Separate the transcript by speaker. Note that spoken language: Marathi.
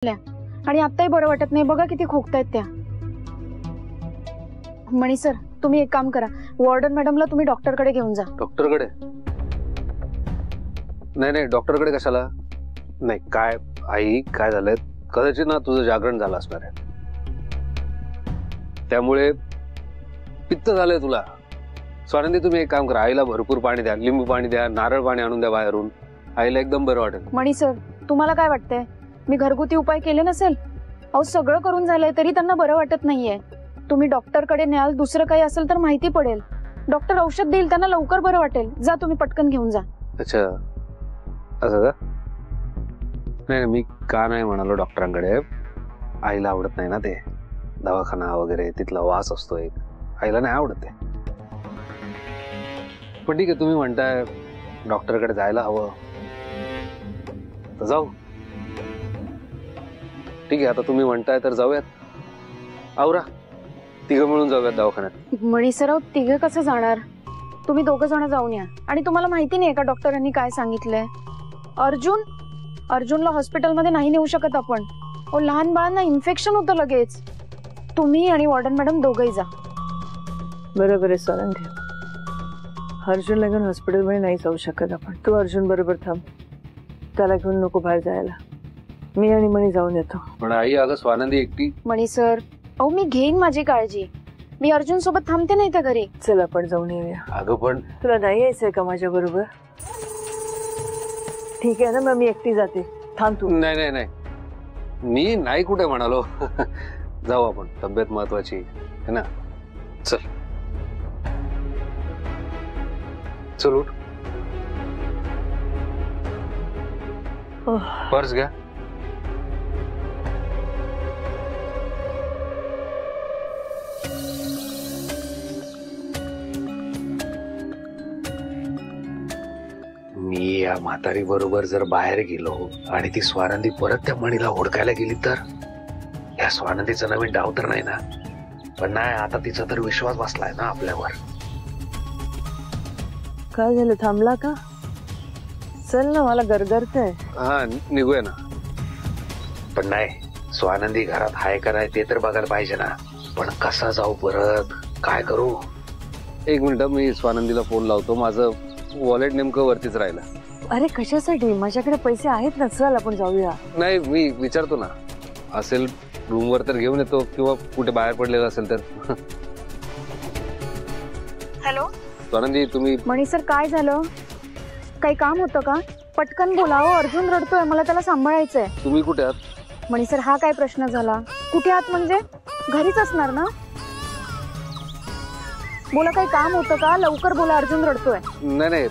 Speaker 1: आणि आत्ताही बरं वाटत नाही बघा किती खोकतायत त्या। मणी सर तुम्ही एक काम करा, वॉर्डन मॅडमला तुम्ही डॉक्टरकडे घेऊन जा।
Speaker 2: डॉक्टरकडे? नाही नाही डॉक्टरकडे कशाला? नाही काय आई काय झालंय, कदाचित ना तुझं जागरण झालं असणार आहे, त्यामुळे पित्त झालंय तुला। स्वानंदी तुम्ही एक काम करा, आईला भरपूर पाणी द्या, लिंबू पाणी द्या, नारळ पाणी आणून द्या बाहेरून, आईला एकदम बरं वाटेल।
Speaker 1: मणी सर तुम्हाला काय वाटतंय, मी घरगुती उपाय केले नसेल? अहो सगळं करून झालंय तरी त्यांना बरं वाटत नाहीये। तुम्ही डॉक्टरकडे न्याल, दुसरं काही असेल तर माहिती पडेल, डॉक्टर औषध देईल, त्यांना लवकर बरं वाटेल। जा तुम्ही पटकन घेऊन जा।
Speaker 2: अच्छा असं का? नाही मी का नाही म्हणालो डॉक्टरांकडे, आईला आवडत नाही ना ते दवाखाना वगैरे, तिथला वास असतो एक, आईला नाही आवडत ते। पण ठीक आहे तुम्ही म्हणताय डॉक्टरकडे जायला हवं तर जाऊ, ठीक आहे आता तुम्ही म्हणताय तर जाऊयात, आवरा तिघं मिळून जाऊयात दवाखान्यात।
Speaker 1: मणी सर तिघे कसं जाणार, तुम्ही दोघं जण जाऊन या। आणि तुम्हाला माहिती नाही का डॉक्टरांनी काय सांगितलंय? अर्जुनला हॉस्पिटलमध्ये नाही नेऊ शकत आपण, लहान बाळांना इन्फेक्शन होतं लगेच। तुम्ही आणि वॉर्डन मॅडम दोघंही जा।
Speaker 3: बरोबर आहे स्वानंदी, अर्जुनला घेऊन हॉस्पिटलमध्ये नाही जाऊ शकत आपण, तू अर्जुन बरोबर थांब, त्याला घेऊन नको बाहेर जायला, मी आणि मणी जाऊन येतो।
Speaker 2: पण आई अगं स्वानंदी एकटी।
Speaker 1: मणी सर मी घेईन माझी काळजी, मी अर्जुन सोबत थांबते नाही त्या घरी।
Speaker 3: चल आपण जाऊन येऊया।
Speaker 2: अगं पण
Speaker 3: तुला नाही यायचंय का माझ्या बरोबर? ठीक आहे ना, मग मी एकटी जाते, थांब तू।
Speaker 2: नाही नाही नाही मी नाही कुठे म्हणालो जाऊ आपण, तब्येत महत्वाची है ना, चल चल उठ, पर्स घ्या। मी या म्हातारी बरोबर जर बाहेर गेलो आणि ती स्वानंदी परत त्या मणीला हुडकायला गेली तर, या स्वानंदीचा नवीन डाव तर नाही ना? पण नाही, आता तिचा तर विश्वास बसलाय ना आपल्यावर।
Speaker 3: काय झालं, थांबला का? चल ना, मला गरगरतंय।
Speaker 2: हा निघूया ना, पण नाही स्वानंदी घरात हाय का नाही ते तर बघायला पाहिजे ना। पण कसा जाऊ परत, काय करू? एक मिनिट मी स्वानंदीला फोन लावतो, माझं वॉलेट नेमकं वरतीच राहिलं।
Speaker 3: अरे कशासाठी, माझ्याकडे पैसे आहेत ना, चल आपण जाऊया।
Speaker 2: नाही मी विचारतो ना, असेल रूमवर तर घेऊन येतो, किंवा कुठे बाहेर पडलेलं असेल तर।
Speaker 1: हॅलो
Speaker 2: स्वानंदी तुम्ही?
Speaker 1: मणी सर काय झालं, काही काम होतं का? पटकन बोलावं, अर्जुन रडतोय, मला त्याला सांभाळायचंय।
Speaker 2: तुम्ही कुठे आहात?
Speaker 1: मणी सर हा काय प्रश्न झाला, कुठे आहात म्हणजे? घरीच असणार ना? बोला काही काम होतं का, लवकर बोला, अर्जुन रडतोय।
Speaker 2: नाही नाही